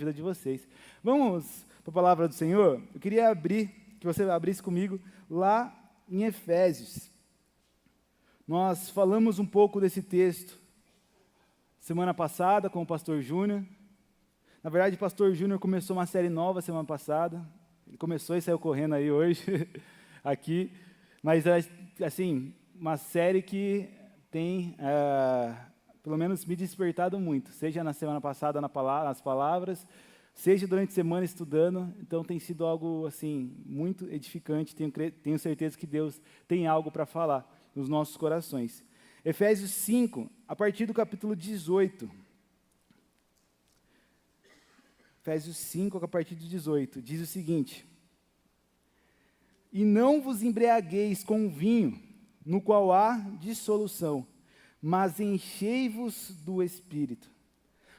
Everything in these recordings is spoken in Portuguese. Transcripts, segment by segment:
ajuda de vocês. Vamos para a palavra do Senhor? Eu queria que você abrisse comigo lá em Efésios. Nós falamos um pouco desse texto semana passada com o pastor Júnior. Na verdade, o pastor Júnior começou uma série nova semana passada. Ele começou e saiu correndo aí hoje, aqui. Mas, assim, uma série que tem, pelo menos, me despertado muito. Seja na semana passada nas palavras, seja durante a semana estudando. Então, tem sido algo, assim, muito edificante. Tenho certeza que Deus tem algo para falar nos nossos corações. Efésios 5, a partir do capítulo 18. Efésios 5, a partir do 18, diz o seguinte: E não vos embriagueis com vinho, no qual há dissolução, mas enchei-vos do Espírito,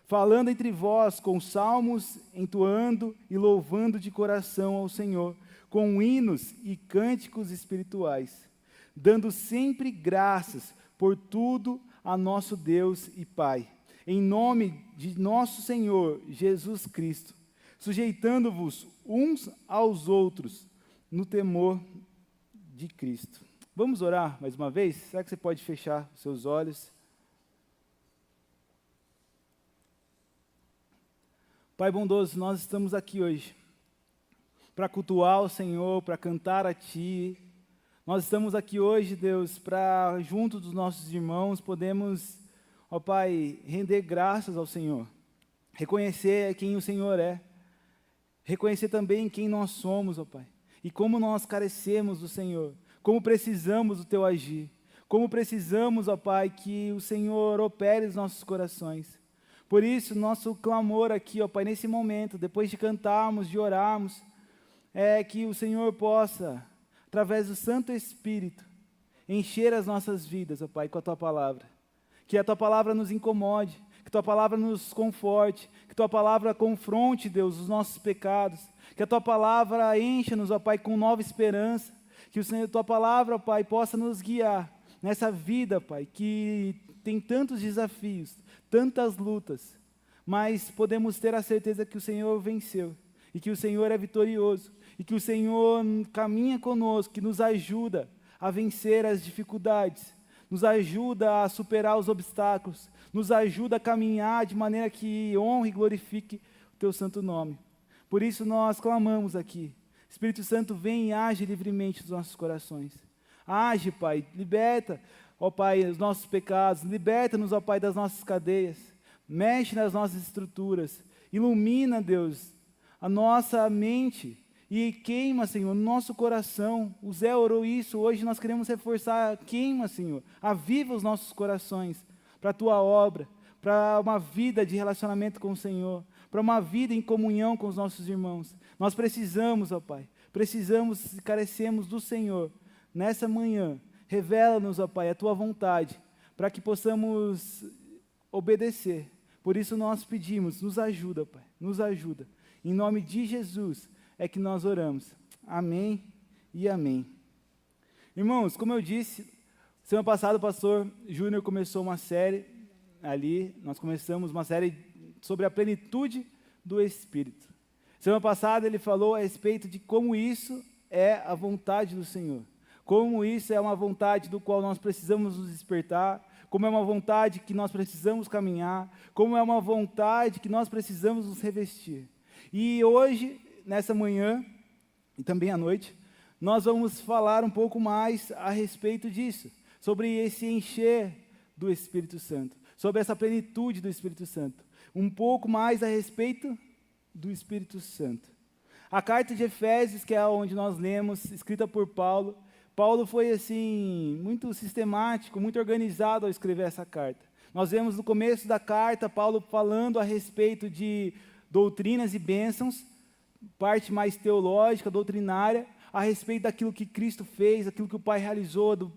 falando entre vós com salmos, entoando e louvando de coração ao Senhor, com hinos e cânticos espirituais, dando sempre graças por tudo a nosso Deus e Pai, em nome de nosso Senhor Jesus Cristo, sujeitando-vos uns aos outros no temor de Cristo. Vamos orar mais uma vez? Será que você pode fechar os seus olhos? Pai bondoso, nós estamos aqui hoje para cultuar o Senhor, para cantar a Ti. Nós estamos aqui hoje, Deus, para, junto dos nossos irmãos, podemos, ó Pai, render graças ao Senhor, reconhecer quem o Senhor é, reconhecer também quem nós somos, ó Pai, e como nós carecemos do Senhor, como precisamos do Teu agir, como precisamos, ó Pai, que o Senhor opere os nossos corações. Por isso, nosso clamor aqui, ó Pai, nesse momento, depois de cantarmos, de orarmos, é que o Senhor possa, através do Santo Espírito, encher as nossas vidas, ó Pai, com a Tua palavra. Que a Tua palavra nos incomode, que a Tua palavra nos conforte, que a Tua palavra confronte, Deus, os nossos pecados, que a Tua palavra encha-nos, ó Pai, com nova esperança, que a Tua palavra, ó Pai, possa nos guiar nessa vida, Pai, que tem tantos desafios, tantas lutas, mas podemos ter a certeza que o Senhor venceu, e que o Senhor é vitorioso, e que o Senhor caminha conosco, que nos ajuda a vencer as dificuldades, nos ajuda a superar os obstáculos, nos ajuda a caminhar de maneira que honre e glorifique o Teu santo nome. Por isso nós clamamos aqui, Espírito Santo, vem e age livremente nos nossos corações. Age, Pai, liberta, ó Pai, os nossos pecados, liberta-nos, ó Pai, das nossas cadeias, mexe nas nossas estruturas, ilumina, Deus, a nossa mente, e queima, Senhor, no nosso coração. O Zé orou isso, hoje nós queremos reforçar, queima, Senhor, aviva os nossos corações para a Tua obra, para uma vida de relacionamento com o Senhor, para uma vida em comunhão com os nossos irmãos. Nós precisamos, ó Pai, precisamos e carecemos do Senhor. Nessa manhã, revela-nos, ó Pai, a Tua vontade, para que possamos obedecer. Por isso nós pedimos, nos ajuda, Pai, nos ajuda. Em nome de Jesus é que nós oramos. Amém e amém. Irmãos, como eu disse, semana passada o pastor Júnior começou uma série ali, nós começamos uma série sobre a plenitude do Espírito. Semana passada ele falou a respeito de como isso é a vontade do Senhor, como isso é uma vontade do qual nós precisamos nos despertar, como é uma vontade que nós precisamos caminhar, como é uma vontade que nós precisamos nos revestir. E hoje, nessa manhã e também à noite, nós vamos falar um pouco mais a respeito disso, sobre esse encher do Espírito Santo, sobre essa plenitude do Espírito Santo, um pouco mais a respeito do Espírito Santo. A carta de Efésios, que é onde nós lemos, escrita por Paulo, Paulo foi assim, muito sistemático, muito organizado ao escrever essa carta. Nós vemos no começo da carta, Paulo falando a respeito de doutrinas e bênçãos, parte mais teológica, doutrinária, a respeito daquilo que Cristo fez, daquilo que o Pai realizou, do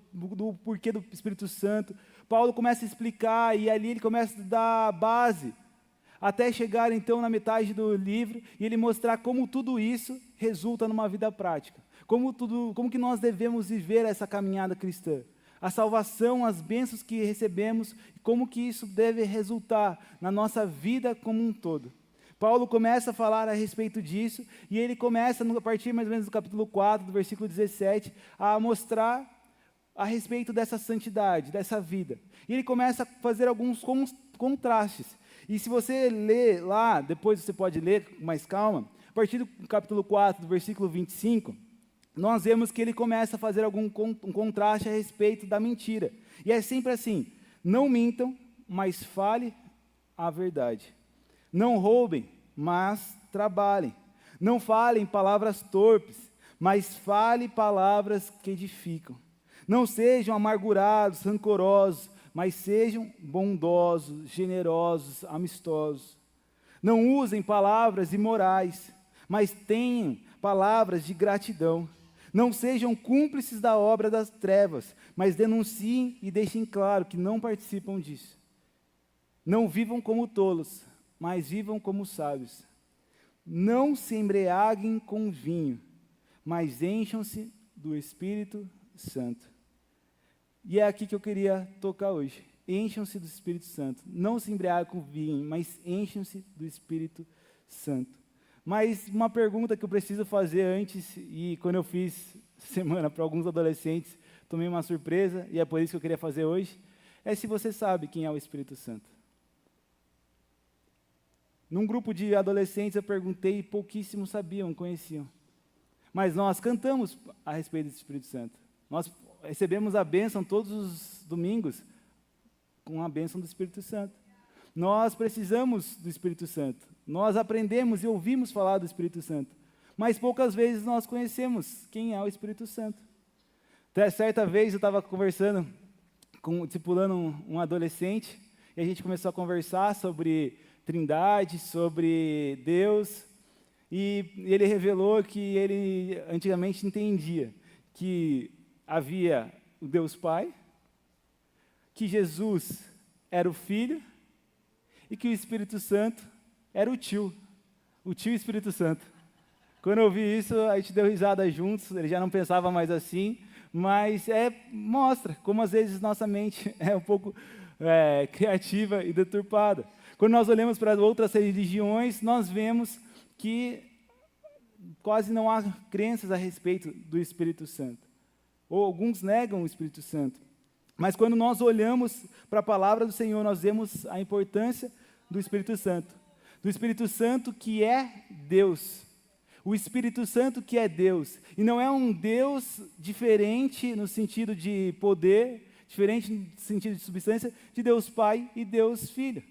porquê do Espírito Santo. Paulo começa a explicar e ali ele começa a dar base, até chegar então na metade do livro e ele mostrar como tudo isso resulta numa vida prática. Como que nós devemos viver essa caminhada cristã. A salvação, as bênçãos que recebemos, como que isso deve resultar na nossa vida como um todo. Paulo começa a falar a respeito disso, e ele começa, a partir mais ou menos do capítulo 4, do versículo 17, a mostrar a respeito dessa santidade, dessa vida. E ele começa a fazer alguns contrastes. E se você ler lá, depois você pode ler com mais calma, a partir do capítulo 4, do versículo 25, nós vemos que ele começa a fazer um contraste a respeito da mentira. E é sempre assim: não mintam, mas fale a verdade. Não roubem, mas trabalhem. Não falem palavras torpes, mas fale palavras que edificam. Não sejam amargurados, rancorosos, mas sejam bondosos, generosos, amistosos. Não usem palavras imorais, mas tenham palavras de gratidão. Não sejam cúmplices da obra das trevas, mas denunciem e deixem claro que não participam disso. Não vivam como tolos, mas vivam como sábios. Não se embriaguem com vinho, mas encham-se do Espírito Santo. E é aqui que eu queria tocar hoje. Encham-se do Espírito Santo. Não se embriaguem com vinho, mas encham-se do Espírito Santo. Mas uma pergunta que eu preciso fazer antes, e quando eu fiz semana para alguns adolescentes, tomei uma surpresa, e é por isso que eu queria fazer hoje, é se você sabe quem é o Espírito Santo. Num grupo de adolescentes eu perguntei e pouquíssimos sabiam, conheciam. Mas nós cantamos a respeito do Espírito Santo. Nós recebemos a bênção todos os domingos com a bênção do Espírito Santo. Nós precisamos do Espírito Santo. Nós aprendemos e ouvimos falar do Espírito Santo. Mas poucas vezes nós conhecemos quem é o Espírito Santo. Até certa vez eu estava conversando, discipulando um adolescente, e a gente começou a conversar sobre Trindade, sobre Deus, e ele revelou que ele antigamente entendia que havia o Deus Pai, que Jesus era o Filho, e que o Espírito Santo era o tio Espírito Santo. Quando eu ouvi isso, a gente deu risada juntos, ele já não pensava mais assim, mas mostra como às vezes nossa mente é um pouco criativa e deturpada. Quando nós olhamos para outras religiões, nós vemos que quase não há crenças a respeito do Espírito Santo. Ou alguns negam o Espírito Santo. Mas quando nós olhamos para a palavra do Senhor, nós vemos a importância do Espírito Santo. Do Espírito Santo que é Deus. O Espírito Santo que é Deus. E não é um Deus diferente no sentido de poder, diferente no sentido de substância, de Deus Pai e Deus Filho.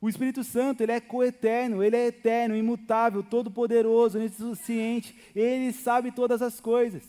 O Espírito Santo, ele é coeterno, ele é eterno, imutável, todo-poderoso, onisciente, ele sabe todas as coisas.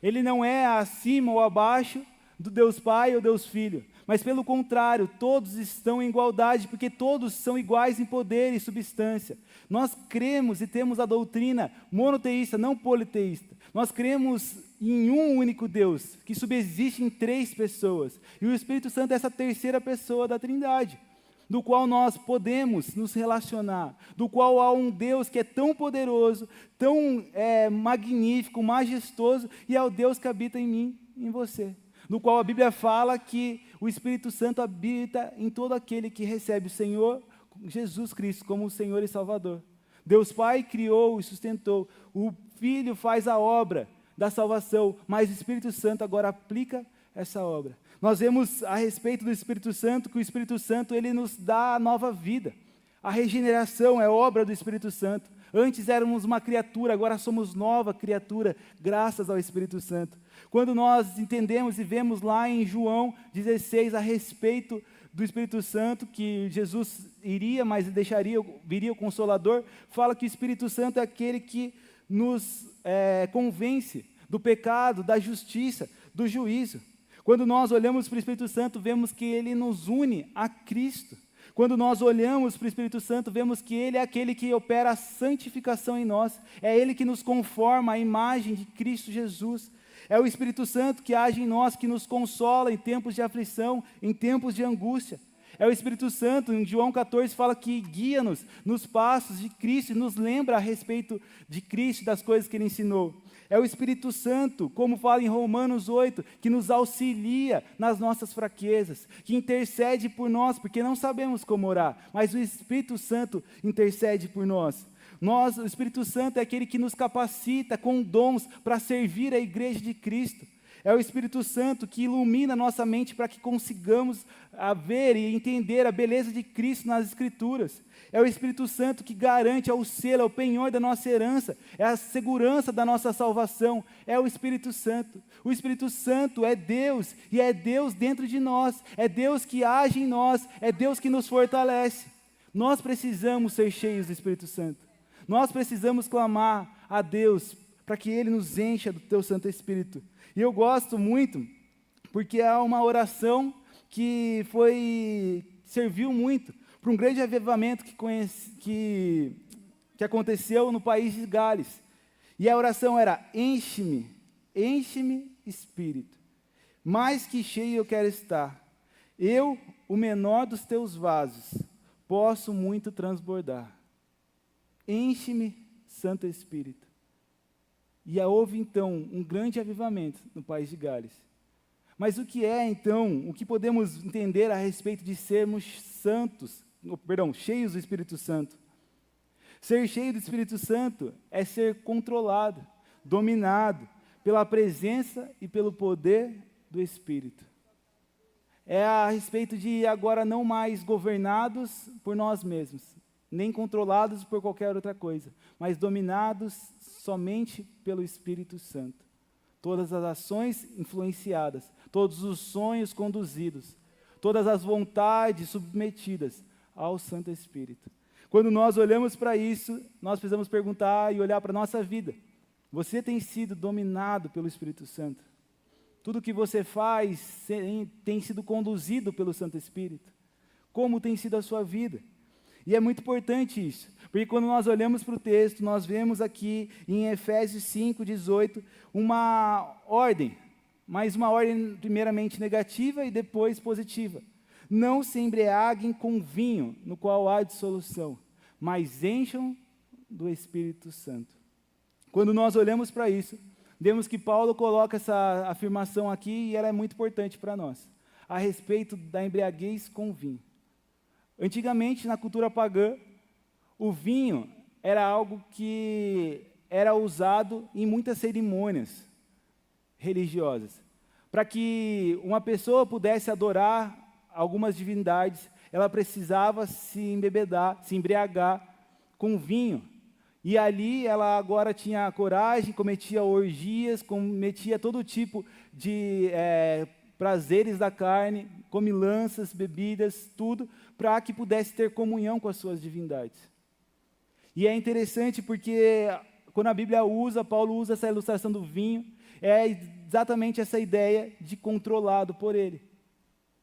Ele não é acima ou abaixo do Deus Pai ou Deus Filho, mas pelo contrário, todos estão em igualdade, porque todos são iguais em poder e substância. Nós cremos e temos a doutrina monoteísta, não politeísta. Nós cremos em um único Deus, que subsiste em 3 pessoas, e o Espírito Santo é essa terceira pessoa da Trindade, do qual nós podemos nos relacionar, do qual há um Deus que é tão poderoso, tão magnífico, majestoso, e é o Deus que habita em mim, em você, no qual a Bíblia fala que o Espírito Santo habita em todo aquele que recebe o Senhor Jesus Cristo como o Senhor e Salvador. Deus Pai criou e sustentou, o Filho faz a obra da salvação, mas o Espírito Santo agora aplica essa obra. Nós vemos a respeito do Espírito Santo, que o Espírito Santo ele nos dá a nova vida. A regeneração é obra do Espírito Santo. Antes éramos uma criatura, agora somos nova criatura, graças ao Espírito Santo. Quando nós entendemos e vemos lá em João 16 a respeito do Espírito Santo, que Jesus iria, mas viria o Consolador, fala que o Espírito Santo é aquele que nos convence do pecado, da justiça, do juízo. Quando nós olhamos para o Espírito Santo, vemos que ele nos une a Cristo. Quando nós olhamos para o Espírito Santo, vemos que ele é aquele que opera a santificação em nós. É ele que nos conforma à imagem de Cristo Jesus. É o Espírito Santo que age em nós, que nos consola em tempos de aflição, em tempos de angústia. É o Espírito Santo, em João 14, fala que guia-nos nos passos de Cristo e nos lembra a respeito de Cristo, das coisas que Ele ensinou. É o Espírito Santo, como fala em Romanos 8, que nos auxilia nas nossas fraquezas, que intercede por nós, porque não sabemos como orar, mas o Espírito Santo intercede por nós. O Espírito Santo é aquele que nos capacita com dons para servir a igreja de Cristo. É o Espírito Santo que ilumina nossa mente para que consigamos ver e entender a beleza de Cristo nas Escrituras. É o Espírito Santo que garante, é o selo, é o penhor da nossa herança, é a segurança da nossa salvação. É o Espírito Santo. O Espírito Santo é Deus, e é Deus dentro de nós, é Deus que age em nós, é Deus que nos fortalece. Nós precisamos ser cheios do Espírito Santo. Nós precisamos clamar a Deus para que Ele nos encha do Teu Santo Espírito. E eu gosto muito, porque é uma oração que serviu muito para um grande avivamento que aconteceu no país de Gales. E a oração era: enche-me, Espírito, mais que cheio eu quero estar. Eu, o menor dos teus vasos, posso muito transbordar. Enche-me, Santo Espírito. E houve, então, um grande avivamento no país de Gales. Mas o que é, então, o que podemos entender a respeito de sermos cheios do Espírito Santo? Ser cheio do Espírito Santo é ser controlado, dominado pela presença e pelo poder do Espírito. É a respeito de agora não mais governados por nós mesmos, nem controlados por qualquer outra coisa, mas dominados somente pelo Espírito Santo. Todas as ações influenciadas, todos os sonhos conduzidos, todas as vontades submetidas ao Santo Espírito. Quando nós olhamos para isso, nós precisamos perguntar e olhar para a nossa vida. Você tem sido dominado pelo Espírito Santo? Tudo que você faz tem sido conduzido pelo Santo Espírito? Como tem sido a sua vida? E é muito importante isso, porque quando nós olhamos para o texto, nós vemos aqui em Efésios 5:18 uma ordem, mas uma ordem primeiramente negativa e depois positiva. Não se embriaguem com vinho, no qual há dissolução, mas encham do Espírito Santo. Quando nós olhamos para isso, vemos que Paulo coloca essa afirmação aqui e ela é muito importante para nós, a respeito da embriaguez com vinho. Antigamente, na cultura pagã, o vinho era algo que era usado em muitas cerimônias religiosas. Para que uma pessoa pudesse adorar algumas divindades, ela precisava se embriagar com vinho. E ali ela agora tinha coragem, cometia orgias, cometia todo tipo de prazeres da carne, comilanças, bebidas, tudo, para que pudesse ter comunhão com as suas divindades. E é interessante porque quando a Bíblia Paulo usa essa ilustração do vinho, é exatamente essa ideia de controlado por ele.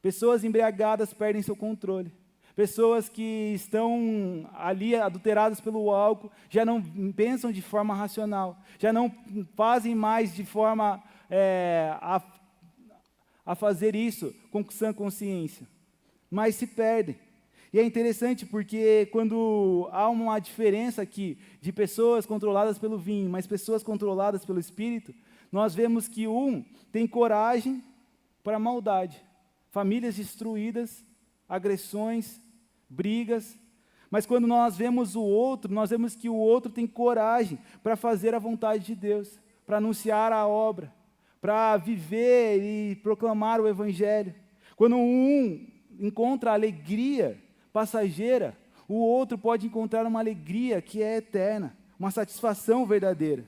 Pessoas embriagadas perdem seu controle. Pessoas que estão ali adulteradas pelo álcool já não pensam de forma racional, já não fazem mais de forma a fazer isso com sã consciência, mas se perdem. E é interessante porque quando há uma diferença aqui de pessoas controladas pelo vinho, mas pessoas controladas pelo Espírito, nós vemos que um tem coragem para a maldade, famílias destruídas, agressões, brigas, mas quando nós vemos o outro, nós vemos que o outro tem coragem para fazer a vontade de Deus, para anunciar a obra, para viver e proclamar o Evangelho. Quando um encontra alegria passageira, o outro pode encontrar uma alegria que é eterna, uma satisfação verdadeira.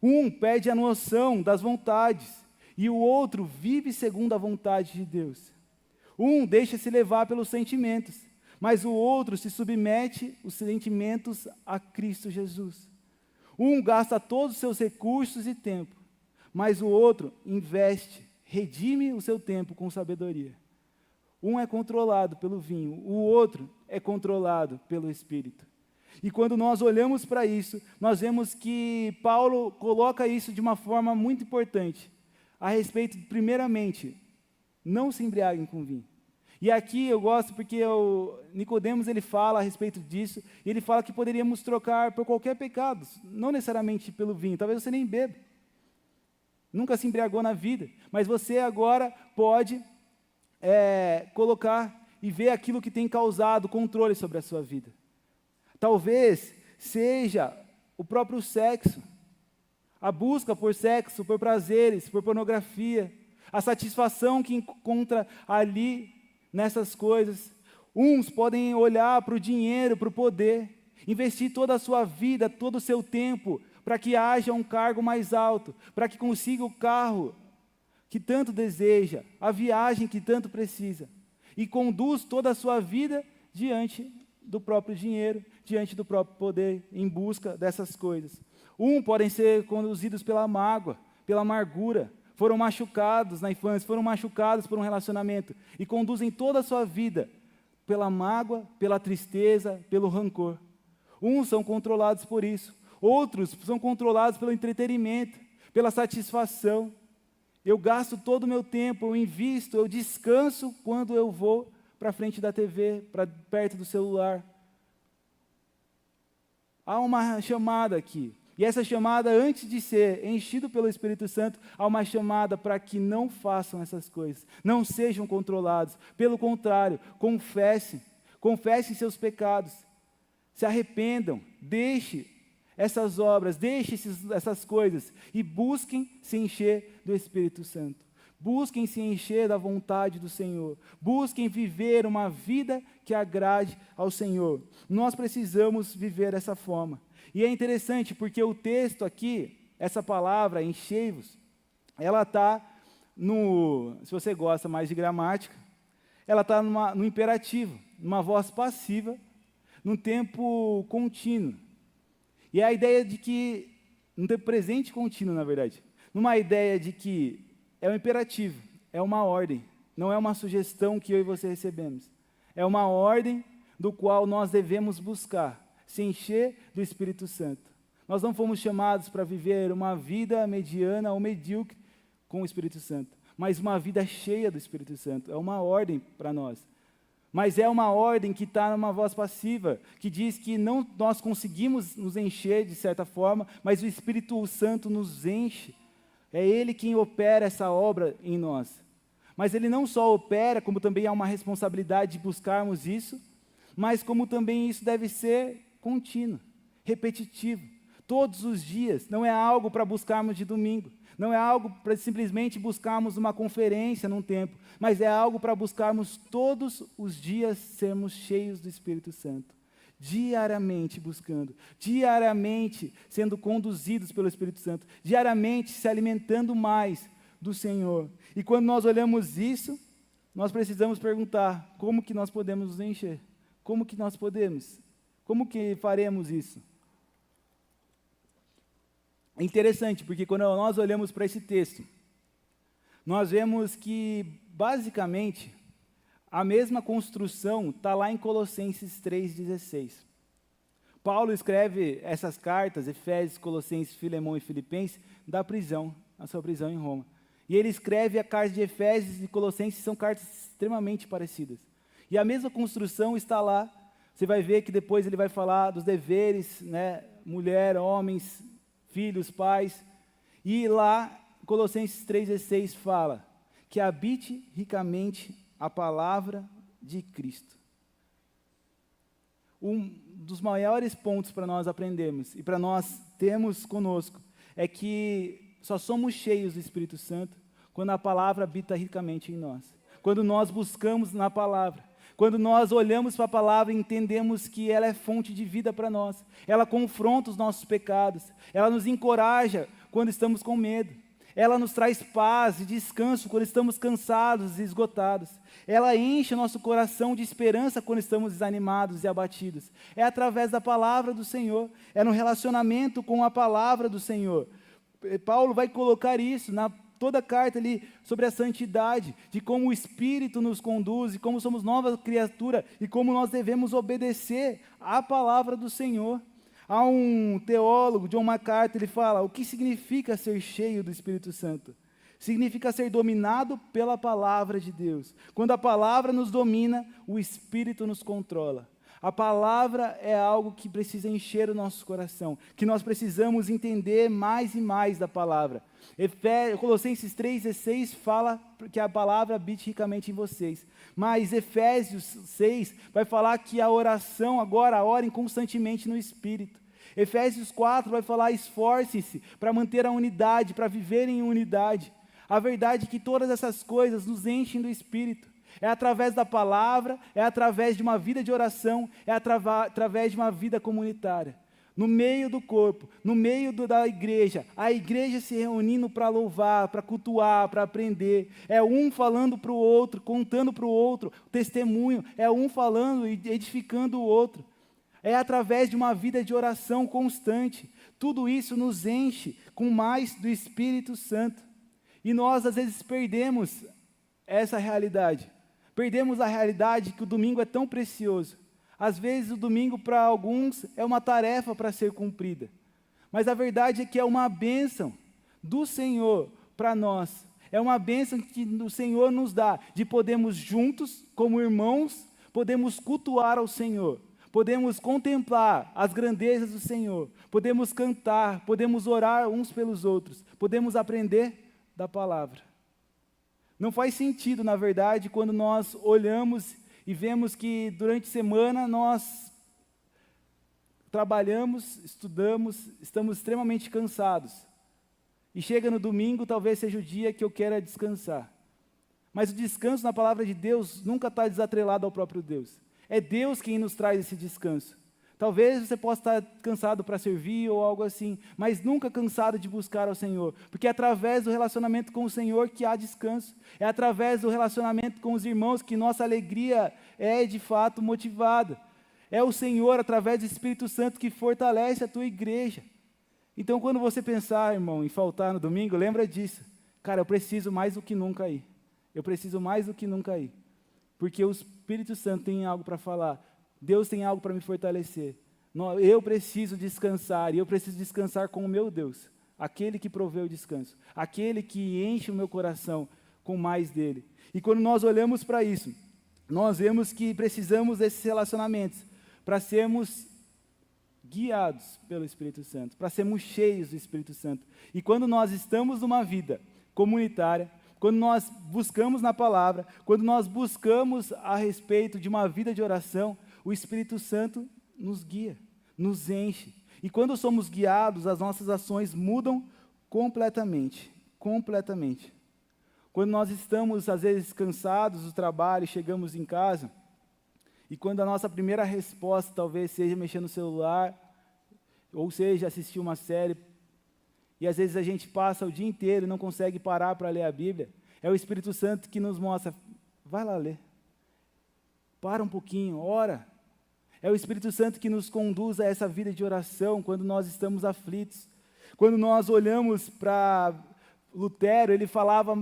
Um perde a noção das vontades e o outro vive segundo a vontade de Deus. Um deixa-se levar pelos sentimentos, mas o outro se submete os sentimentos a Cristo Jesus. Um gasta todos os seus recursos e tempo, mas o outro investe, redime o seu tempo com sabedoria. Um é controlado pelo vinho, o outro é controlado pelo Espírito. E quando nós olhamos para isso, nós vemos que Paulo coloca isso de uma forma muito importante, a respeito, primeiramente, não se embriaguem com vinho. E aqui eu gosto porque o Nicodemos ele fala a respeito disso, e ele fala que poderíamos trocar por qualquer pecado, não necessariamente pelo vinho, talvez você nem beba, nunca se embriagou na vida, mas você agora pode colocar e ver aquilo que tem causado controle sobre a sua vida. Talvez seja o próprio sexo, a busca por sexo, por prazeres, por pornografia, a satisfação que encontra ali nessas coisas. Uns podem olhar para o dinheiro, para o poder, investir toda a sua vida, todo o seu tempo, para que haja um cargo mais alto, para que consiga o carro que tanto deseja, a viagem que tanto precisa, e conduz toda a sua vida diante do próprio dinheiro, diante do próprio poder, em busca dessas coisas. Podem ser conduzidos pela mágoa, pela amargura, foram machucados na infância, foram machucados por um relacionamento, e conduzem toda a sua vida pela mágoa, pela tristeza, pelo rancor. Uns são controlados por isso, outros são controlados pelo entretenimento, pela satisfação. Eu gasto todo o meu tempo, eu invisto, eu descanso quando eu vou para frente da TV, para perto do celular. Há uma chamada aqui, e essa chamada, antes de ser enchido pelo Espírito Santo, há uma chamada para que não façam essas coisas, não sejam controlados. Pelo contrário, confessem seus pecados, se arrependam, deixe essas obras, deixe essas coisas e busquem se encher do Espírito Santo. Busquem se encher da vontade do Senhor. Busquem viver uma vida que agrade ao Senhor. Nós precisamos viver dessa forma. E é interessante porque o texto aqui, essa palavra, enchei-vos, ela está se você gosta mais de gramática, ela está no imperativo, numa voz passiva, num tempo contínuo. E é a ideia de que, num tempo presente contínuo, na verdade, numa ideia de que é um imperativo, é uma ordem, não é uma sugestão que eu e você recebemos. É uma ordem do qual nós devemos buscar, se encher do Espírito Santo. Nós não fomos chamados para viver uma vida mediana ou medíocre com o Espírito Santo, mas uma vida cheia do Espírito Santo. É uma ordem para nós. Mas é uma ordem que está numa voz passiva, que diz que não nós conseguimos nos encher de certa forma, mas o Espírito Santo nos enche. É Ele quem opera essa obra em nós. Mas Ele não só opera, como também há uma responsabilidade de buscarmos isso, mas como também isso deve ser contínuo, repetitivo, todos os dias. Não é algo para buscarmos de domingo, não é algo para simplesmente buscarmos uma conferência num tempo, mas é algo para buscarmos todos os dias sermos cheios do Espírito Santo. Diariamente buscando, diariamente sendo conduzidos pelo Espírito Santo, diariamente se alimentando mais do Senhor. E quando nós olhamos isso, nós precisamos perguntar, como que nós podemos nos encher? Como que nós podemos? Como que faremos isso? É interessante, porque quando nós olhamos para esse texto, nós vemos que, basicamente, a mesma construção está lá em Colossenses 3,16. Paulo escreve essas cartas, Efésios, Colossenses, Filemão e Filipenses, da prisão, a sua prisão em Roma. E ele escreve a carta de Efésios e Colossenses, são cartas extremamente parecidas. E a mesma construção está lá. Você vai ver que depois ele vai falar dos deveres, né, mulher, homens, filhos, pais. E lá, Colossenses 3,16 fala que habite ricamente a palavra de Cristo. Um dos maiores pontos para nós aprendermos e para nós termos conosco é que só somos cheios do Espírito Santo quando a palavra habita ricamente em nós. Quando nós buscamos na palavra. Quando nós olhamos para a palavra e entendemos que ela é fonte de vida para nós. Ela confronta os nossos pecados. Ela nos encoraja quando estamos com medo. Ela nos traz paz e descanso quando estamos cansados e esgotados. Ela enche o nosso coração de esperança quando estamos desanimados e abatidos. É através da palavra do Senhor. É no relacionamento com a palavra do Senhor. Paulo vai colocar isso na toda a carta ali sobre a santidade, de como o Espírito nos conduz, e como somos nova criatura, e como nós devemos obedecer à palavra do Senhor. Há um teólogo, John MacArthur, ele fala, o que significa ser cheio do Espírito Santo? Significa ser dominado pela palavra de Deus. Quando a palavra nos domina, o Espírito nos controla. A palavra é algo que precisa encher o nosso coração, que nós precisamos entender mais e mais da palavra. Colossenses 3,16 fala que a palavra habite ricamente em vocês. Mas Efésios 6 vai falar que a oração agora, orem constantemente no Espírito. Efésios 4 vai falar, esforcem-se para manter a unidade, para viver em unidade. A verdade é que todas essas coisas nos enchem do Espírito. É através da palavra, é através de uma vida de oração, é através de uma vida comunitária. No meio do corpo, no meio da igreja, a igreja se reunindo para louvar, para cultuar, para aprender. É um falando para o outro, contando para o outro, testemunho. É um falando e edificando o outro. É através de uma vida de oração constante. Tudo isso nos enche com mais do Espírito Santo. E nós, às vezes, perdemos essa realidade. Perdemos a realidade que o domingo é tão precioso. Às vezes, o domingo, para alguns, é uma tarefa para ser cumprida. Mas a verdade é que é uma bênção do Senhor para nós. É uma bênção que o Senhor nos dá, de podermos juntos, como irmãos, podemos cultuar ao Senhor. Podemos contemplar as grandezas do Senhor. Podemos cantar, podemos orar uns pelos outros. Podemos aprender da palavra. Não faz sentido, na verdade, quando nós olhamos e vemos que durante a semana nós trabalhamos, estudamos, estamos extremamente cansados. E chega no domingo, talvez seja o dia que eu quero descansar. Mas o descanso na palavra de Deus nunca está desatrelado ao próprio Deus. É Deus quem nos traz esse descanso. Talvez você possa estar cansado para servir ou algo assim, mas nunca cansado de buscar ao Senhor, porque é através do relacionamento com o Senhor que há descanso, é através do relacionamento com os irmãos que nossa alegria é de fato motivada. É o Senhor, através do Espírito Santo, que fortalece a tua igreja. Então, quando você pensar, irmão, em faltar no domingo, lembra disso. Cara, eu preciso mais do que nunca ir. Eu preciso mais do que nunca ir, porque o Espírito Santo tem algo para falar. Deus tem algo para me fortalecer. Eu preciso descansar, e eu preciso descansar com o meu Deus, aquele que proveu o descanso, aquele que enche o meu coração com mais dele. E quando nós olhamos para isso, nós vemos que precisamos desses relacionamentos para sermos guiados pelo Espírito Santo, para sermos cheios do Espírito Santo. E quando nós estamos numa vida comunitária, quando nós buscamos na palavra, quando nós buscamos a respeito de uma vida de oração, o Espírito Santo nos guia, nos enche. E quando somos guiados, as nossas ações mudam completamente, completamente. Quando nós estamos, às vezes, cansados do trabalho, chegamos em casa, e quando a nossa primeira resposta talvez seja mexer no celular, ou seja, assistir uma série, e às vezes a gente passa o dia inteiro e não consegue parar para ler a Bíblia, é o Espírito Santo que nos mostra, vai lá ler. Para um pouquinho, ora. É o Espírito Santo que nos conduz a essa vida de oração quando nós estamos aflitos. Quando nós olhamos para Lutero, ele falava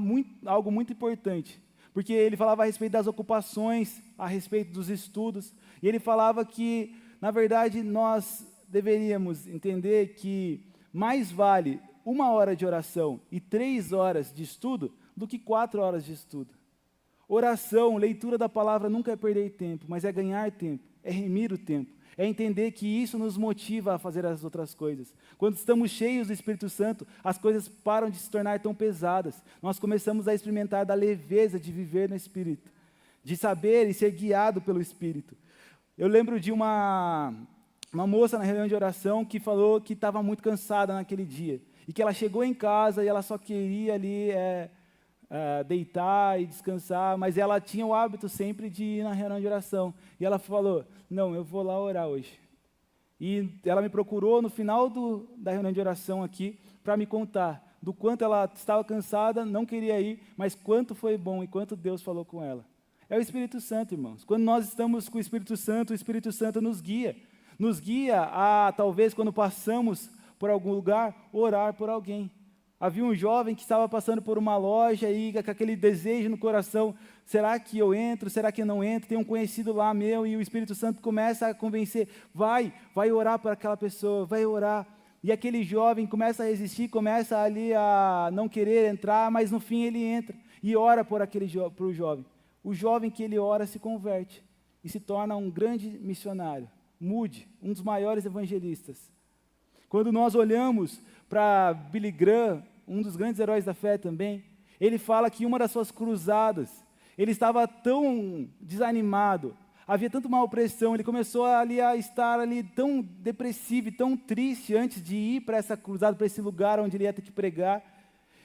algo muito importante, porque ele falava a respeito das ocupações, a respeito dos estudos, e ele falava que, na verdade, nós deveríamos entender que mais vale 1 hora de oração e 3 horas de estudo do que 4 horas de estudo. Oração, leitura da palavra nunca é perder tempo, mas é ganhar tempo, é remir o tempo, é entender que isso nos motiva a fazer as outras coisas. Quando estamos cheios do Espírito Santo, as coisas param de se tornar tão pesadas. Nós começamos a experimentar da leveza de viver no Espírito, de saber e ser guiado pelo Espírito. Eu lembro de uma moça na reunião de oração que falou que estava muito cansada naquele dia, e que ela chegou em casa e ela só queria ali deitar e descansar, mas ela tinha o hábito sempre de ir na reunião de oração. E ela falou, não, eu vou lá orar hoje. E ela me procurou no final da reunião de oração aqui, para me contar do quanto ela estava cansada, não queria ir, mas quanto foi bom e quanto Deus falou com ela. É o Espírito Santo, irmãos. Quando nós estamos com o Espírito Santo nos guia. Nos guia a, talvez, quando passamos por algum lugar, orar por alguém. Havia um jovem que estava passando por uma loja e com aquele desejo no coração, será que eu entro, será que eu não entro? Tem um conhecido lá meu e o Espírito Santo começa a convencer, vai orar para aquela pessoa, vai orar, e aquele jovem começa a resistir, começa ali a não querer entrar, mas no fim ele entra e ora por o jovem. O jovem que ele ora se converte e se torna um grande missionário. Moody, um dos maiores evangelistas. Quando nós olhamos para Billy Graham, um dos grandes heróis da fé também, ele fala que uma das suas cruzadas, ele estava tão desanimado, havia tanta uma opressão, ele começou ali a estar ali tão depressivo e tão triste antes de ir para essa cruzada, para esse lugar onde ele ia ter que pregar,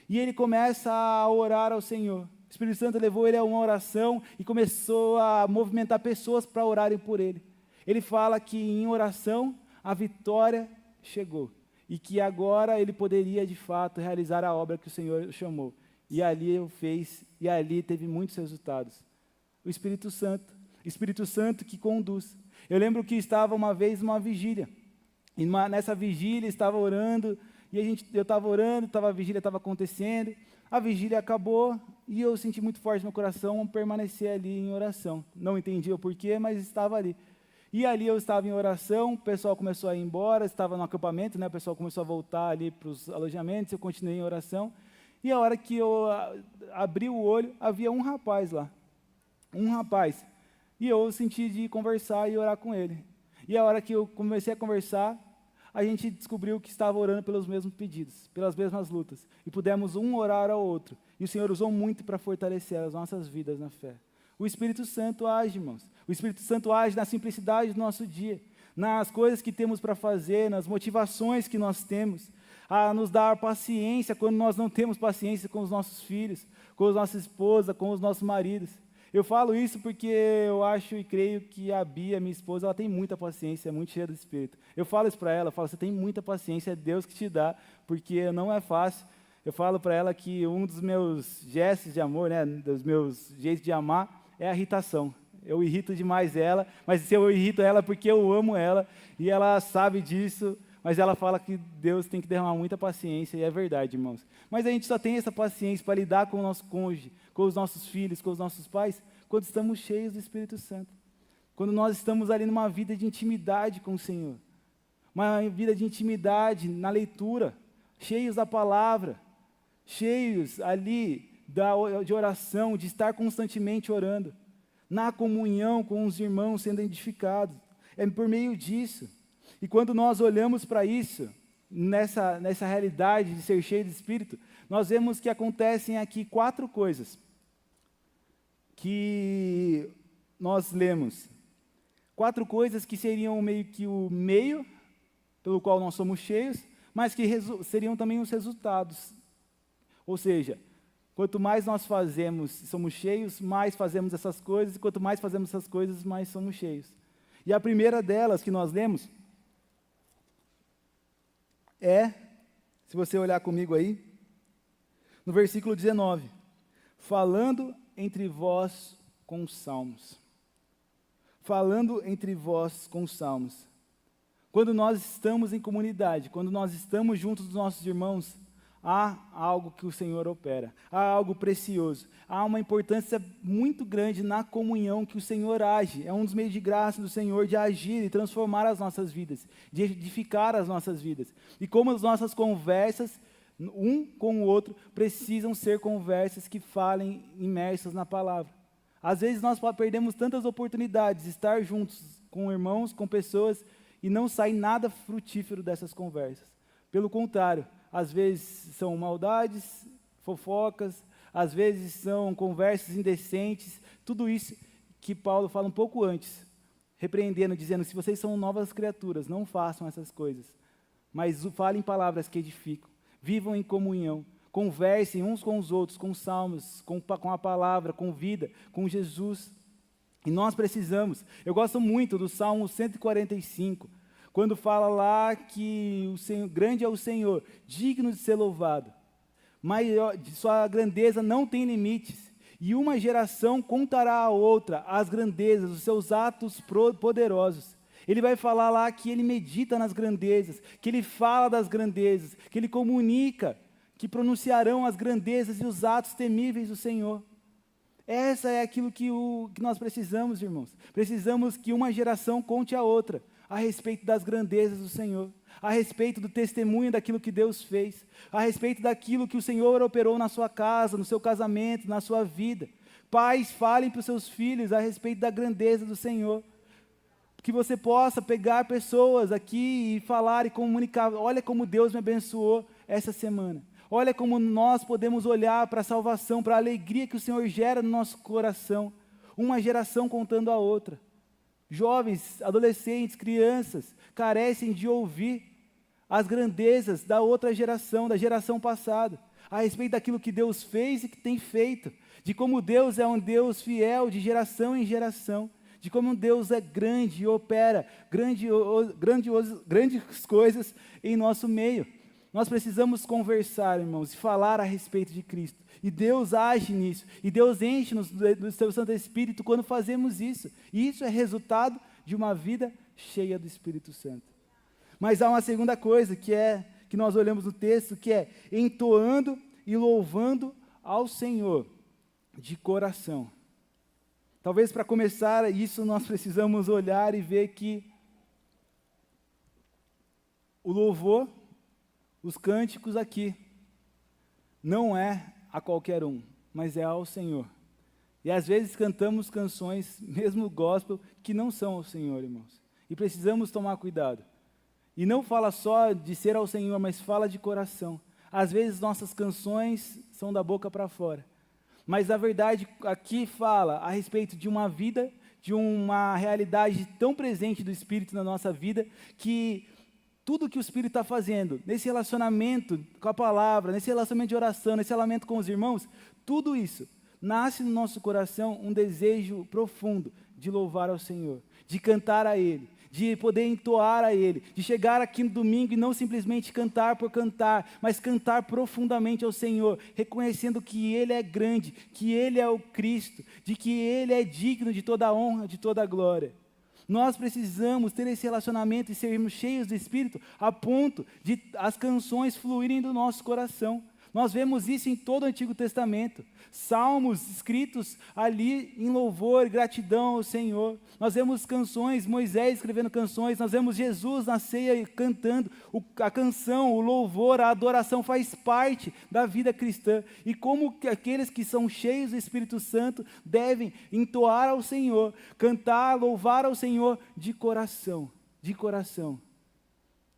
e ele começa a orar ao Senhor. O Espírito Santo levou ele a uma oração e começou a movimentar pessoas para orarem por ele. Ele fala que em oração a vitória chegou e que agora ele poderia de fato realizar a obra que o Senhor chamou. E ali ele fez, e ali teve muitos resultados. O Espírito Santo que conduz. Eu lembro que estava uma vez numa vigília, e nessa vigília estava orando, e eu estava orando, a vigília estava acontecendo, a vigília acabou, e eu senti muito forte no meu coração permanecer ali em oração. Não entendia o porquê, mas estava ali. E ali eu estava em oração, o pessoal começou a ir embora, estava no acampamento, né, o pessoal começou a voltar ali para os alojamentos, eu continuei em oração, e a hora que eu abri o olho, havia um rapaz lá, e eu senti de conversar e orar com ele. E a hora que eu comecei a conversar, a gente descobriu que estava orando pelos mesmos pedidos, pelas mesmas lutas, e pudemos um orar ao outro, e o Senhor usou muito para fortalecer as nossas vidas na fé. O Espírito Santo age, irmãos. O Espírito Santo age na simplicidade do nosso dia, nas coisas que temos para fazer, nas motivações que nós temos, a nos dar paciência quando nós não temos paciência com os nossos filhos, com a nossa esposa, com os nossos maridos. Eu falo isso porque eu acho e creio que a Bia, minha esposa, ela tem muita paciência, é muito cheia do Espírito. Eu falo isso para ela, você tem muita paciência, é Deus que te dá, porque não é fácil. Eu falo para ela que um dos meus gestos de amor, né, dos meus jeitos de amar, é a irritação. Eu irrito demais ela, mas se eu irrito ela é porque eu amo ela, e ela sabe disso, mas ela fala que Deus tem que derramar muita paciência, e é verdade, irmãos. Mas a gente só tem essa paciência para lidar com o nosso cônjuge, com os nossos filhos, com os nossos pais, quando estamos cheios do Espírito Santo. Quando nós estamos ali numa vida de intimidade com o Senhor. Uma vida de intimidade na leitura, cheios da palavra, cheios ali de oração, de estar constantemente orando, na comunhão com os irmãos sendo edificados. É por meio disso. E quando nós olhamos para isso, nessa realidade de ser cheio de Espírito, nós vemos que acontecem aqui 4 coisas que nós lemos. 4 coisas que seriam meio que o meio pelo qual nós somos cheios, mas que seriam também os resultados. Ou seja, quanto mais nós fazemos, somos cheios, mais fazemos essas coisas, e quanto mais fazemos essas coisas, mais somos cheios. E a primeira delas que nós lemos é, se você olhar comigo aí, no versículo 19, falando entre vós com salmos. Falando entre vós com salmos. Quando nós estamos em comunidade, quando nós estamos juntos dos nossos irmãos, há algo que o Senhor opera, há algo precioso, há uma importância muito grande na comunhão que o Senhor age, é um dos meios de graça do Senhor de agir e transformar as nossas vidas, de edificar as nossas vidas, e como as nossas conversas, um com o outro, precisam ser conversas que falem imersas na palavra. Às vezes nós perdemos tantas oportunidades de estar juntos com irmãos, com pessoas, e não sai nada frutífero dessas conversas. Pelo contrário, às vezes são maldades, fofocas, às vezes são conversas indecentes, tudo isso que Paulo fala um pouco antes, repreendendo, dizendo, se vocês são novas criaturas, não façam essas coisas, mas falem palavras que edificam, vivam em comunhão, conversem uns com os outros, com salmos, com a palavra, com vida, com Jesus. E nós precisamos, eu gosto muito do Salmo 145, quando fala lá que o Senhor, grande é o Senhor, digno de ser louvado, maior, sua grandeza não tem limites, e uma geração contará à outra as grandezas, os seus atos poderosos. Ele vai falar lá que ele medita nas grandezas, que ele fala das grandezas, que ele comunica, que pronunciarão as grandezas e os atos temíveis do Senhor. Essa é aquilo que nós precisamos, irmãos. Precisamos que uma geração conte a outra a respeito das grandezas do Senhor, a respeito do testemunho daquilo que Deus fez, a respeito daquilo que o Senhor operou na sua casa, no seu casamento, na sua vida. Pais, falem para os seus filhos a respeito da grandeza do Senhor. Que você possa pegar pessoas aqui e falar e comunicar, olha como Deus me abençoou essa semana. Olha como nós podemos olhar para a salvação, para a alegria que o Senhor gera no nosso coração. Uma geração contando a outra. Jovens, adolescentes, crianças, carecem de ouvir as grandezas da outra geração, da geração passada, a respeito daquilo que Deus fez e que tem feito, de como Deus é um Deus fiel de geração em geração, de como Deus é grande e opera grandes coisas em nosso meio. Nós precisamos conversar, irmãos, e falar a respeito de Cristo. E Deus age nisso. E Deus enche-nos do seu Santo Espírito quando fazemos isso. E isso é resultado de uma vida cheia do Espírito Santo. Mas há uma segunda coisa que nós olhamos no texto, que é entoando e louvando ao Senhor de coração. Talvez para começar isso nós precisamos olhar e ver que o louvor, os cânticos aqui, não é a qualquer um, mas é ao Senhor. E às vezes cantamos canções, mesmo gospel, que não são ao Senhor, irmãos. E precisamos tomar cuidado. E não fala só de ser ao Senhor, mas fala de coração. Às vezes nossas canções são da boca para fora. Mas a verdade aqui fala a respeito de uma vida, de uma realidade tão presente do Espírito na nossa vida, que tudo que o Espírito está fazendo, nesse relacionamento com a palavra, nesse relacionamento de oração, nesse relacionamento com os irmãos, tudo isso nasce no nosso coração um desejo profundo de louvar ao Senhor, de cantar a Ele, de poder entoar a Ele, de chegar aqui no domingo e não simplesmente cantar por cantar, mas cantar profundamente ao Senhor, reconhecendo que Ele é grande, que Ele é o Cristo, de que Ele é digno de toda a honra, de toda a glória. Nós precisamos ter esse relacionamento e sermos cheios do Espírito a ponto de as canções fluírem do nosso coração. Nós vemos isso em todo o Antigo Testamento. Salmos escritos ali em louvor e gratidão ao Senhor. Nós vemos canções, Moisés escrevendo canções, nós vemos Jesus na ceia cantando. A canção, o louvor, a adoração faz parte da vida cristã. E como que aqueles que são cheios do Espírito Santo devem entoar ao Senhor, cantar, louvar ao Senhor de coração, de coração.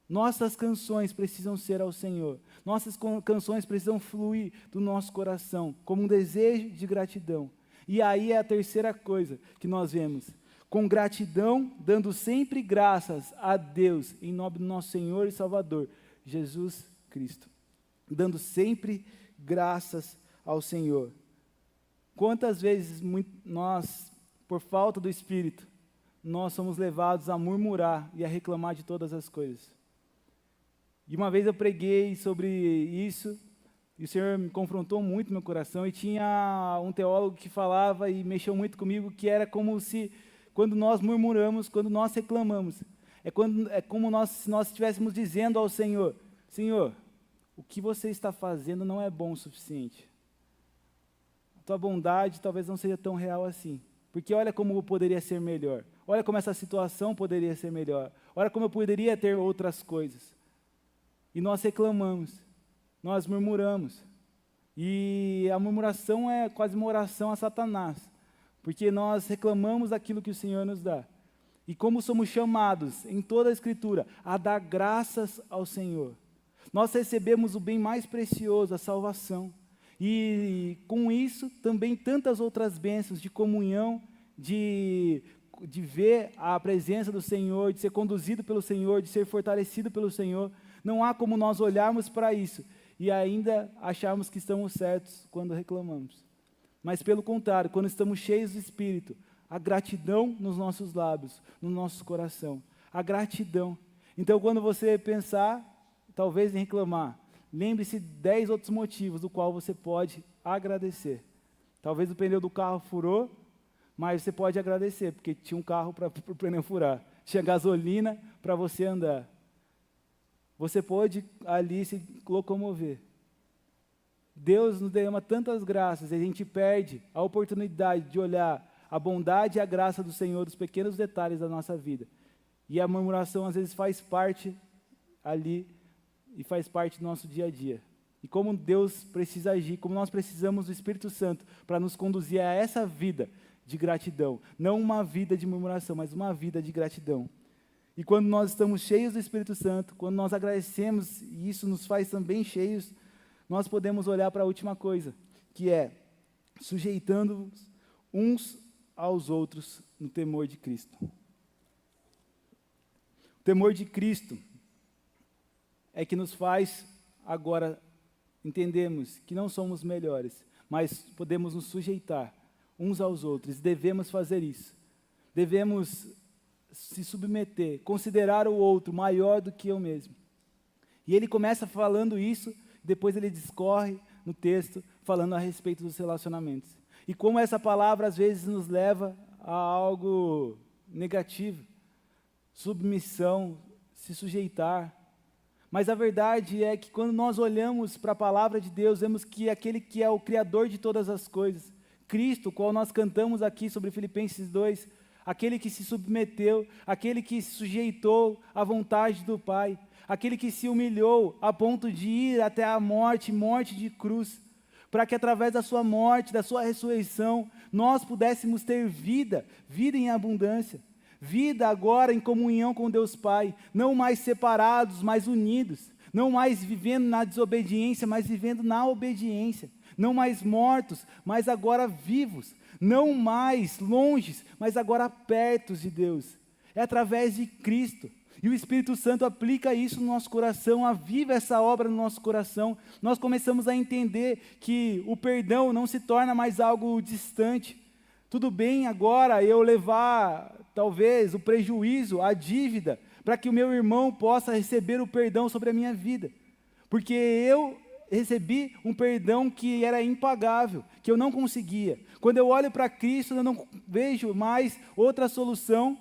Nossas canções precisam ser ao Senhor. Nossas canções precisam fluir do nosso coração, como um desejo de gratidão. E aí é a terceira coisa que nós vemos. Com gratidão, dando sempre graças a Deus, em nome do nosso Senhor e Salvador, Jesus Cristo. Dando sempre graças ao Senhor. Quantas vezes nós, por falta do Espírito, nós somos levados a murmurar e a reclamar de todas as coisas. E uma vez eu preguei sobre isso, e o Senhor me confrontou muito no meu coração, e tinha um teólogo que falava e mexeu muito comigo, que era como se, quando nós murmuramos, quando nós reclamamos, é como se nós estivéssemos dizendo ao Senhor, Senhor, o que você está fazendo não é bom o suficiente. A tua bondade talvez não seja tão real assim, porque olha como poderia ser melhor, olha como essa situação poderia ser melhor, olha como eu poderia ter outras coisas. E nós reclamamos, nós murmuramos. E a murmuração é quase uma oração a Satanás, porque nós reclamamos daquilo que o Senhor nos dá. E como somos chamados em toda a Escritura a dar graças ao Senhor, nós recebemos o bem mais precioso, a salvação. E com isso também tantas outras bênçãos de comunhão, de ver a presença do Senhor, de ser conduzido pelo Senhor, de ser fortalecido pelo Senhor. Não há como nós olharmos para isso e ainda acharmos que estamos certos quando reclamamos. Mas pelo contrário, quando estamos cheios do Espírito, a gratidão nos nossos lábios, no nosso coração. A gratidão. Então quando você pensar, talvez em reclamar, lembre-se de 10 outros motivos do qual você pode agradecer. Talvez o pneu do carro furou, mas você pode agradecer, porque tinha um carro para o pneu furar. Tinha gasolina para você andar. Você pode ali se locomover. Deus nos derrama tantas graças, e a gente perde a oportunidade de olhar a bondade e a graça do Senhor, dos pequenos detalhes da nossa vida. E a murmuração às vezes faz parte ali e faz parte do nosso dia a dia. E como Deus precisa agir, como nós precisamos do Espírito Santo para nos conduzir a essa vida de gratidão. Não uma vida de murmuração, mas uma vida de gratidão. E quando nós estamos cheios do Espírito Santo, quando nós agradecemos, e isso nos faz também cheios, nós podemos olhar para a última coisa, que é sujeitando-nos uns aos outros no temor de Cristo. O temor de Cristo é que nos faz agora entendermos que não somos melhores, mas podemos nos sujeitar uns aos outros, devemos fazer isso. Devemos se submeter, considerar o outro maior do que eu mesmo. E ele começa falando isso, depois ele discorre no texto, falando a respeito dos relacionamentos. E como essa palavra às vezes nos leva a algo negativo, submissão, se sujeitar. Mas a verdade é que quando nós olhamos para a palavra de Deus, vemos que aquele que é o Criador de todas as coisas, Cristo, qual nós cantamos aqui sobre Filipenses 2, aquele que se submeteu, aquele que se sujeitou à vontade do Pai, aquele que se humilhou a ponto de ir até a morte, morte de cruz, para que através da sua morte, da sua ressurreição, nós pudéssemos ter vida, vida em abundância, vida agora em comunhão com Deus Pai, não mais separados, mas unidos, não mais vivendo na desobediência, mas vivendo na obediência, não mais mortos, mas agora vivos, não mais longes, mas agora perto de Deus. É através de Cristo. E o Espírito Santo aplica isso no nosso coração, aviva essa obra no nosso coração. Nós começamos a entender que o perdão não se torna mais algo distante. Tudo bem agora eu levar, talvez, o prejuízo, a dívida, para que o meu irmão possa receber o perdão sobre a minha vida. Porque eu recebi um perdão que era impagável, que eu não conseguia. Quando eu olho para Cristo, eu não vejo mais outra solução.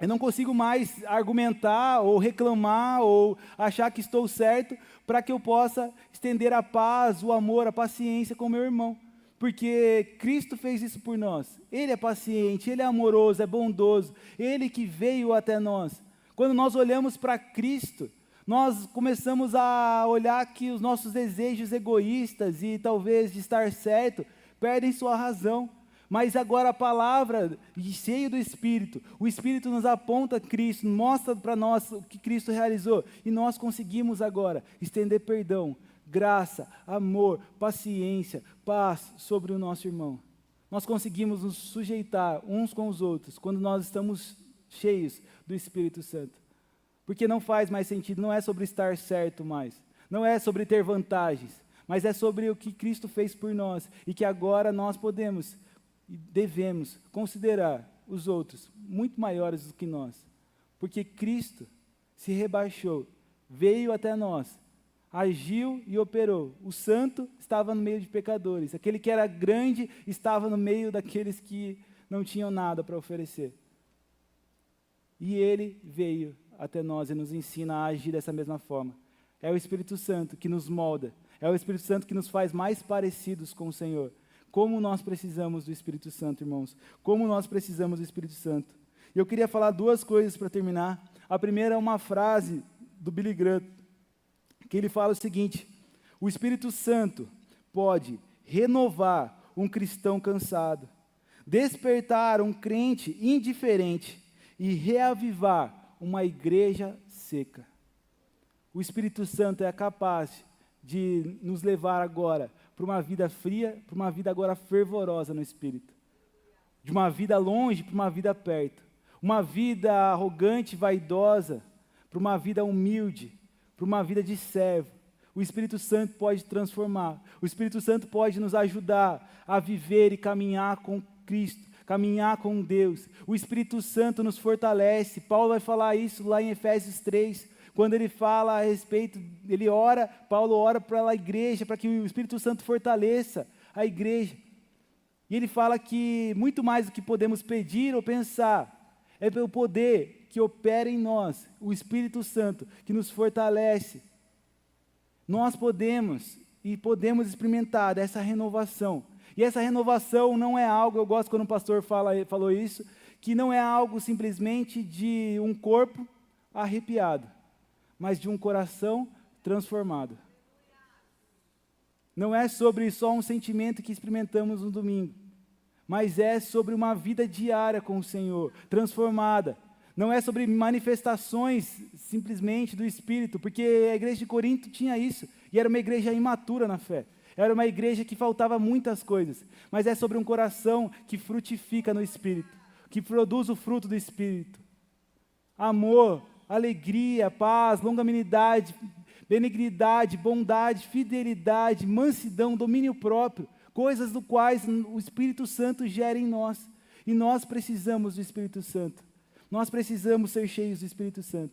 Eu não consigo mais argumentar ou reclamar ou achar que estou certo para que eu possa estender a paz, o amor, a paciência com o meu irmão. Porque Cristo fez isso por nós. Ele é paciente, Ele é amoroso, é bondoso. Ele que veio até nós. Quando nós olhamos para Cristo, nós começamos a olhar que os nossos desejos egoístas e talvez de estar certo perdem sua razão. Mas agora a palavra, cheio do Espírito, o Espírito nos aponta Cristo, mostra para nós o que Cristo realizou, e nós conseguimos agora estender perdão, graça, amor, paciência, paz sobre o nosso irmão. Nós conseguimos nos sujeitar uns com os outros, quando nós estamos cheios do Espírito Santo. Porque não faz mais sentido, não é sobre estar certo mais, não é sobre ter vantagens, mas é sobre o que Cristo fez por nós, e que agora nós podemos e devemos considerar os outros muito maiores do que nós, porque Cristo se rebaixou, veio até nós, agiu e operou. O santo estava no meio de pecadores, aquele que era grande estava no meio daqueles que não tinham nada para oferecer. E ele veio até nós e nos ensina a agir dessa mesma forma. É o Espírito Santo que nos molda, é o Espírito Santo que nos faz mais parecidos com o Senhor. Como nós precisamos do Espírito Santo, irmãos. Como nós precisamos do Espírito Santo. E eu queria falar duas coisas para terminar. A primeira é uma frase do Billy Graham, que ele fala o seguinte: o Espírito Santo pode renovar um cristão cansado, despertar um crente indiferente e reavivar uma igreja seca. O Espírito Santo é capaz de nos levar agora para uma vida fria, para uma vida agora fervorosa no Espírito. De uma vida longe para uma vida perto. Uma vida arrogante, vaidosa, para uma vida humilde, para uma vida de servo. O Espírito Santo pode transformar. O Espírito Santo pode nos ajudar a viver e caminhar com Cristo, caminhar com Deus. O Espírito Santo nos fortalece. Paulo vai falar isso lá em Efésios 3, quando ele fala a respeito, ele ora, Paulo ora para a igreja, para que o Espírito Santo fortaleça a igreja. E ele fala que muito mais do que podemos pedir ou pensar, é pelo poder que opera em nós, o Espírito Santo, que nos fortalece. Nós podemos experimentar essa renovação. E essa renovação não é algo, eu gosto quando o pastor falou isso, que não é algo simplesmente de um corpo arrepiado, mas de um coração transformado. Não é sobre só um sentimento que experimentamos no domingo, mas é sobre uma vida diária com o Senhor, transformada. Não é sobre manifestações simplesmente do Espírito, porque a igreja de Corinto tinha isso, e era uma igreja imatura na fé. Era uma igreja que faltava muitas coisas, mas é sobre um coração que frutifica no Espírito, que produz o fruto do Espírito. Amor, alegria, paz, longanimidade, benignidade, bondade, fidelidade, mansidão, domínio próprio, coisas do quais o Espírito Santo gera em nós. E nós precisamos do Espírito Santo. Nós precisamos ser cheios do Espírito Santo.